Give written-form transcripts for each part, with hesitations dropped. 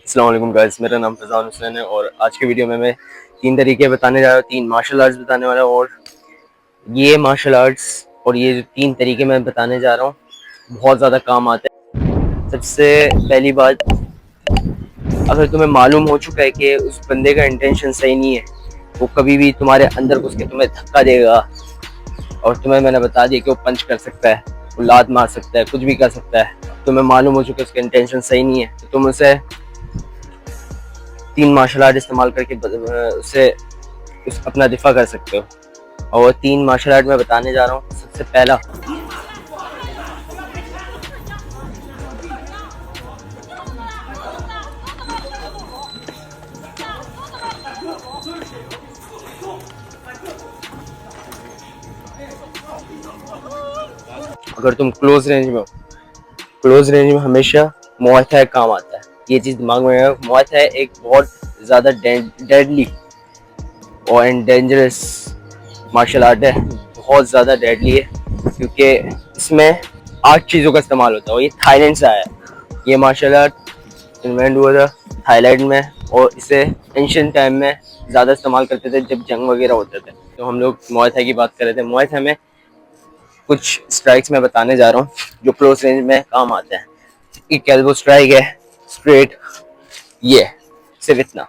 अस्सलाम वालेकुम गाइस, मेरा नाम फैज़ान हुसैन है और आज के वीडियो में मैं 3 तरीके बताने जा रहा हूँ, 3 मार्शल आर्ट्स बताने वाला हूँ। और ये मार्शल आर्ट्स और ये जो 3 तरीके मैं बताने जा रहा हूँ बहुत ज़्यादा काम आते हैं। सबसे पहली बात, अगर तुम्हें मालूम हो चुका है कि उस बंदे का इंटेंशन सही नहीं है, वो कभी भी तुम्हारे अंदर घुस के तुम्हें धक्का देगा और तुम्हें मैंने बता दिया कि वो पंच कर सकता है, वो लात मार सकता है, कुछ भी कर सकता है, तुम्हें मालूम हो चुका है उसका इंटेंशन सही नहीं है, तो तुम उसे 3 मार्शल आर्ट इस्तेमाल करके उससे अपना दिफा कर सकते हो। और 3 मार्शल आर्ट मैं बताने जा रहा हूँ। सबसे पहला, अगर तुम क्लोज रेंज में हो, क्लोज रेंज में हमेशा मुआय थाई काम आता है। ये चीज़ दिमाग में है, मुआय थाई एक बहुत ज़्यादा डेडली और डेंजरस मार्शल आर्ट है, बहुत ज़्यादा डेडली है क्योंकि इसमें 8 चीज़ों का इस्तेमाल होता है और ये थाईलैंड से आया है। ये मार्शल आर्ट इन्वेंट हुआ था थाईलैंड में और इसे एंशिएंट टाइम में ज़्यादा इस्तेमाल करते थे जब जंग वगैरह होते थे। तो हम लोग मुआय थाई की बात कर रहे थे। मुआय थाई में कुछ स्ट्राइक्स मैं बताने जा रहा हूँ जो क्लोज रेंज में काम आते हैं। एक एल्बो स्ट्राइक है, स्ट्रेट, ये सिर्फ इतना,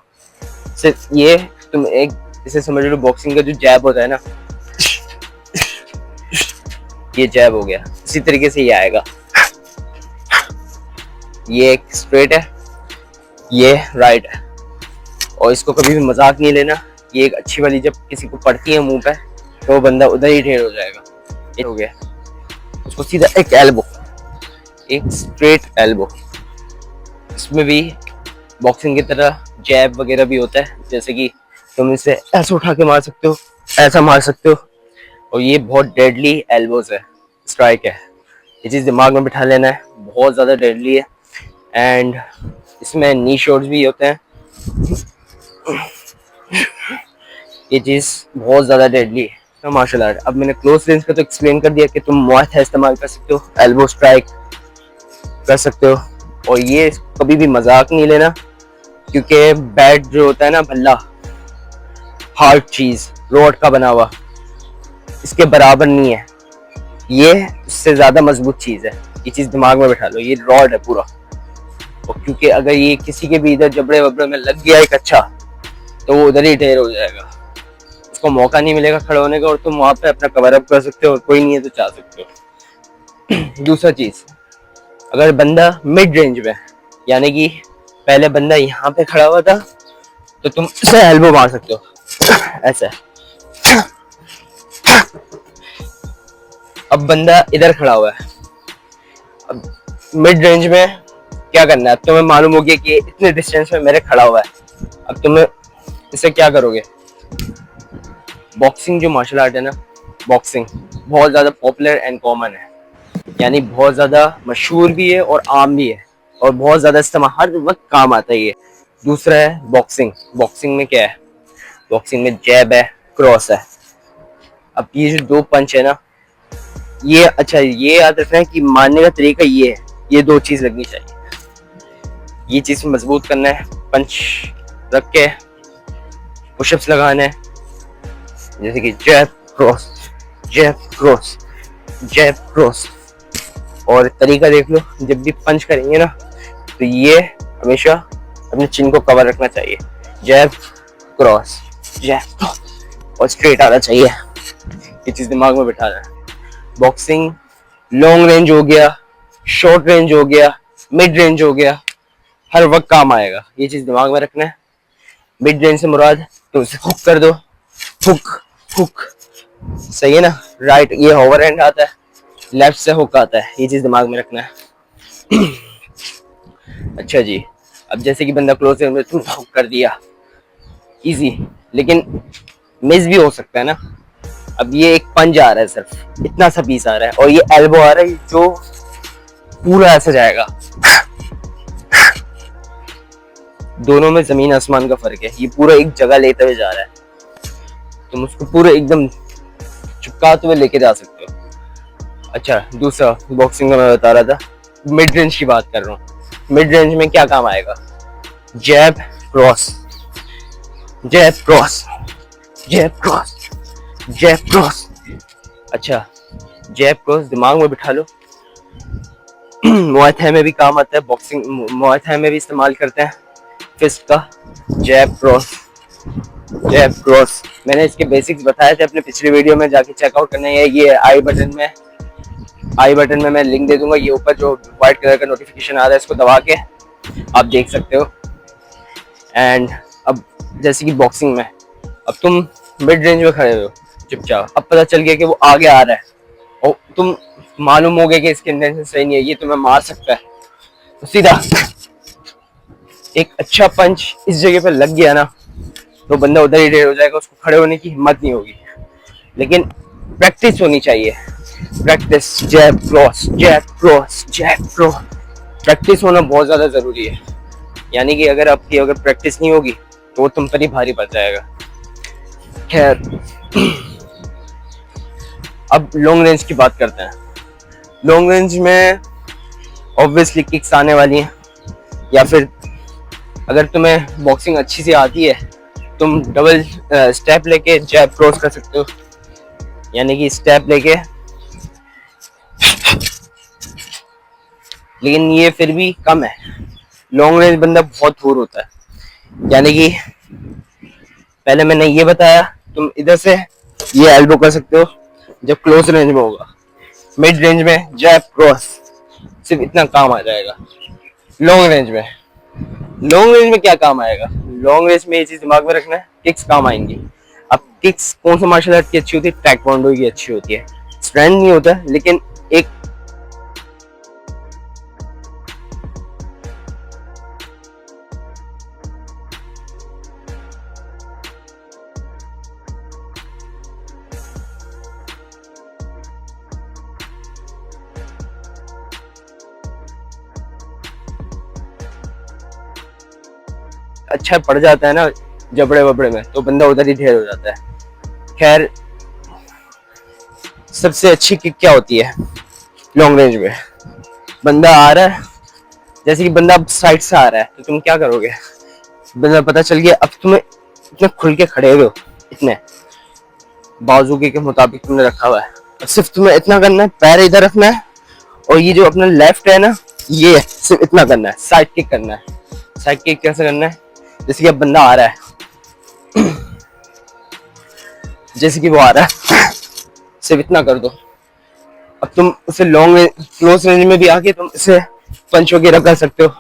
सिर्फ ये। तुम एक इसे समझ लो बॉक्सिंग का जो जैब होता है ना, ये जैब हो गया। इसी तरीके से ये आएगा। ये एक स्ट्रेट है, ये राइट है। और इसको कभी भी मजाक नहीं लेना। ये एक अच्छी वाली जब किसी को पड़ती है मुंह पे तो वो बंदा उधर ही ढेर हो जाएगा। ये हो गया। उसको सीधा एक एल्बो, एक स्ट्रेट एल्बो। इसमें भी बॉक्सिंग की तरह जैब वगैरह भी होता है, जैसे कि तुम इसे ऐसे उठा के मार सकते हो, ऐसा मार सकते हो। और ये बहुत डेडली एल्बोज है, स्ट्राइक है। ये चीज़ दिमाग में बिठा लेना है, बहुत ज़्यादा डेडली है। एंड इसमें नी शॉट्स भी होते हैं। ये चीज़ बहुत ज़्यादा डेडली है मार्शल आर्ट। अब मैंने क्लोज रेंज का तो एक्सप्लेन कर दिया कि तुम मुआय थाई इस्तेमाल कर सकते हो, एल्बो स्ट्राइक कर सकते हो। और ये कभी भी मजाक नहीं लेना क्योंकि बैट जो होता है ना, भल्ला, हार्ड चीज़, रोड का बना हुआ, इसके बराबर नहीं है। ये उससे ज़्यादा मजबूत चीज़ है। ये चीज़ दिमाग में बैठा लो, ये रॉड है पूरा। और क्योंकि अगर ये किसी के भी इधर जबड़े वबड़े में लग गया एक अच्छा, तो वो उधर ही ढेर हो जाएगा। उसको मौका नहीं मिलेगा खड़े होने का और तुम वहाँ पे अपना कवर अप कर सकते हो और कोई नहीं है तो चाह सकते हो। दूसरा चीज़, अगर बंदा मिड रेंज में, यानी कि पहले बंदा यहाँ पे खड़ा हुआ था तो तुम इसे एल्बो मार सकते हो ऐसा। अब बंदा इधर खड़ा हुआ है। अब मिड रेंज में क्या करना है, अब तुम्हें मालूम हो गया कि इतने डिस्टेंस में मेरे खड़ा हुआ है। अब तुम्हें इसे क्या करोगे। बॉक्सिंग जो मार्शल आर्ट है ना, बॉक्सिंग बहुत ज़्यादा पॉपुलर एंड कॉमन है, यानी बहुत ज़्यादा मशहूर भी है और आम भी है और बहुत ज़्यादा इस्तेमाल हर वक्त काम आता है ये। दूसरा है बॉक्सिंग। बॉक्सिंग में क्या है, बॉक्सिंग में जैब है, क्रॉस है। अब ये जो 2 पंच है ना, ये अच्छा ये याद रखना है कि मारने का तरीका ये है, ये 2 चीज़ लगनी चाहिए। ये चीज़ मजबूत करना है, पंच रख के पुशअप्स लगाना है, जैसे कि जैब क्रॉस, जैब क्रॉस, जैब क्रॉस। और तरीका देख लो, जब भी पंच करेंगे ना तो ये हमेशा अपने चिन को कवर रखना चाहिए। जैब क्रॉस, जैब क्रॉस, और स्ट्रेट आना चाहिए। ये चीज़ दिमाग में बिठाना है। बॉक्सिंग लॉन्ग रेंज हो गया, शॉर्ट रेंज हो गया, मिड रेंज हो गया, हर वक्त काम आएगा। ये चीज़ दिमाग में रखना है। मिड रेंज से मुराद तो उसे हुक कर दो, हुक हुक, सही है ना। राइट ये ओवर हैंड आता है, लेफ्ट से हुक आता है। ये चीज़ दिमाग में रखना है। अच्छा जी, अब जैसे कि बंदा क्लोज रेंज में तुम हुक कर दिया, इजी, लेकिन मिस भी हो सकता है ना। अब ये एक पंच आ रहा है, सिर्फ इतना सा पीस आ रहा है, और ये एल्बो आ रहा है जो पूरा ऐसा जाएगा। दोनों में जमीन आसमान का फर्क है। ये पूरा एक जगह लेते हुए जा रहा है, तुम उसको पूरा एकदम चिपकाते हुए लेके जा सकते हो। अच्छा, दूसरा बॉक्सिंग का मैं बता रहा था, मिड रेंज की बात कर रहा हूँ। मिड रेंज में क्या काम आएगा, जैब क्रॉस, जैब क्रॉस, जैब क्रॉस, जैब क्रॉस। अच्छा, जैब क्रॉस दिमाग में बिठा लो। मुआय थाई में भी काम आता है, बॉक्सिंग मुआय थाई में भी इस्तेमाल करते हैं फिस्ट का। जैब क्रॉस, जैब क्रॉस। मैंने इसके बेसिक्स बताए थे अपने पिछले वीडियो में, जाके चेकआउट करना है। ये आई बटन में मैं लिंक दे दूंगा। ये ऊपर जो व्हाइट कलर का नोटिफिकेशन आ रहा है इसको दबा के आप देख सकते हो। एंड अब जैसे कि बॉक्सिंग में अब तुम मिड रेंज में खड़े हो चुपचाप, अब पता चल गया कि वो आगे आ रहा है और तुम मालूम हो गया कि इसकी इंटेंशन सही नहीं है, ये तुम्हें मार सकता है, तो सीधा एक अच्छा पंच इस जगह पे लग गया ना तो बंदा उधर ही डेड हो जाएगा, उसको खड़े होने की हिम्मत नहीं होगी। लेकिन प्रैक्टिस होनी चाहिए, प्रैक्टिस। जैब क्रॉस, जैब क्रॉस, जैब क्रॉस। प्रैक्टिस होना बहुत ज्यादा जरूरी है। यानी कि अगर आपकी अगर प्रैक्टिस नहीं होगी तो वो तुम पर ही भारी पड़ जाएगा। खैर, अब लॉन्ग रेंज की बात करते हैं। लॉन्ग रेंज में ऑब्वियसली किक्स आने वाली हैं, या फिर अगर तुम्हें बॉक्सिंग अच्छी सी आती है तुम डबल स्टेप लेके जैब क्रॉस कर सकते हो। यानी कि स्टेप लेके, लेकिन ये फिर भी कम है। लॉन्ग रेंज बंदा बहुत दूर होता है। यानी कि पहले मैंने ये बताया, तुम इधर से ये एल्बो कर सकते हो जब क्लोज रेंज में होगा। मिड रेंज में जैब क्रॉस सिर्फ इतना काम आ जाएगा। लॉन्ग रेंज में, लॉन्ग रेंज में क्या काम आएगा? लॉन्ग रेंज में ये चीज दिमाग में रखना है, किक्स काम आएंगी। अब किक्स कौन सा मार्शल आर्ट की अच्छी होती है? टैइक्वांडो की अच्छी होती है। स्ट्रेंथ नहीं होता लेकिन एक अच्छा पड़ जाता है ना जबड़े वबड़े में, तो बंदा उधर ही ढेर हो जाता है। खैर, सबसे अच्छी किक क्या होती है लॉन्ग रेंज में? बंदा आ रहा है, जैसे कि बंदा साइड से आ रहा है तो तुम क्या करोगे? बंदा पता चल गया, अब तुम्हें इतने खुल के खड़े हो, इतने बाजूके के मुताबिक तुमने रखा हुआ है, सिर्फ तुम्हें इतना करना है, पैर इधर रखना है और ये जो अपना लेफ्ट है ना, ये सिर्फ इतना करना है, साइड किक करना है। साइड किक कैसे करना है? जैसे कि अब बंदा आ रहा है, जैसे कि वो आ रहा है, सिर्फ इतना कर दो। अब तुम उसे लॉन्ग क्लोज रेंज में भी आके तुम इसे पंच वगैरह कर सकते हो,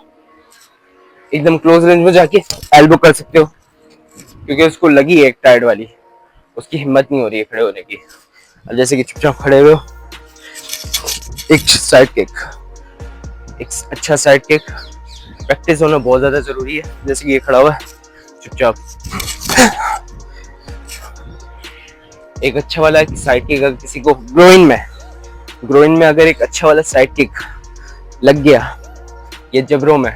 एकदम क्लोज रेंज में जाके एल्बो कर सकते हो, क्योंकि उसको लगी है एक टाइड वाली, उसकी हिम्मत नहीं हो रही है खड़े होने की। अब जैसे कि चुपचाप खड़े हुए हो, एक साइड किक, एक अच्छा साइड किक। प्रैक्टिस होना बहुत ज्यादा जरूरी है। जैसे कि ये खड़ा हुआ है चुपचाप, एक अच्छा वाला साइड किक अगर किसी को ग्रोइन में अगर एक अच्छा वाला साइड किक लग गया, ये जबरों में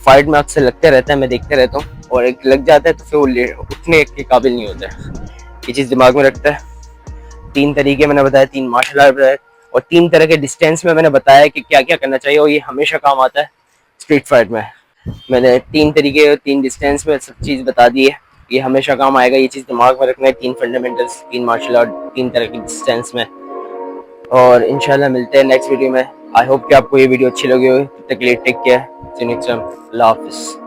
फाइट में अक्सर लगते रहता है, मैं देखते रहता हूँ, और एक लग जाता है तो फिर वो उठने के काबिल नहीं होता है। ये चीज दिमाग में रखता है। 3 तरीके मैंने बताया, 3 मार्शल आर्ट बताए, और 3 तरह के डिस्टेंस में मैंने बताया कि क्या क्या करना चाहिए, और ये हमेशा काम आता है स्ट्रीट फाइट में। मैंने 3 तरीके और 3 डिस्टेंस में सब चीज बता दी है, ये हमेशा काम आएगा। ये चीज दिमाग में रखना है, 3 फंडामेंटल्स, 3 मार्शल आर्ट, 3 तरह के डिस्टेंस में। और इंशाल्लाह मिलते हैं नेक्स्ट वीडियो में। आई होप कि आपको ये वीडियो अच्छी लगी हो। तब तक के लिए take care, see you next time, अल्लाह हाफिज़।